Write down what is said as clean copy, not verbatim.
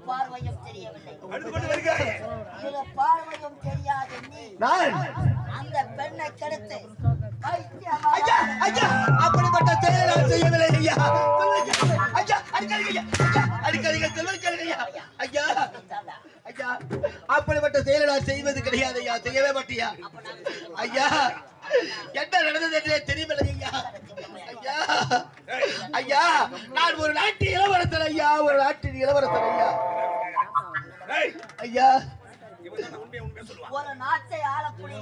பார்வையும் தெரியவில்லை. இதுல பார்வையும் தெரியாது நீ அந்த பெண்ணை கெடுத்து அப்படிப்பட்ட செயலை நான் செய்யவில்லை ஐயா. ஐயா அடிக்காதீங்க ஐயா. ஐயா ஐயா அப்படிப்பட்ட செயலை நான் செய்வது கிடையாது ஐயா. செய்யவே மாட்டியா ஐயா. என்ன நடந்தது என்றே தெரியவில்லை ஐயா. ஐயா ஐயா நான் ஒரு நாட்டின் இளவரசர் ஐயா. ஒரு நாட்டின் இளவரசர் ஐயா. ஐயா ஒரு நாட்டை ஆளக்கூடிய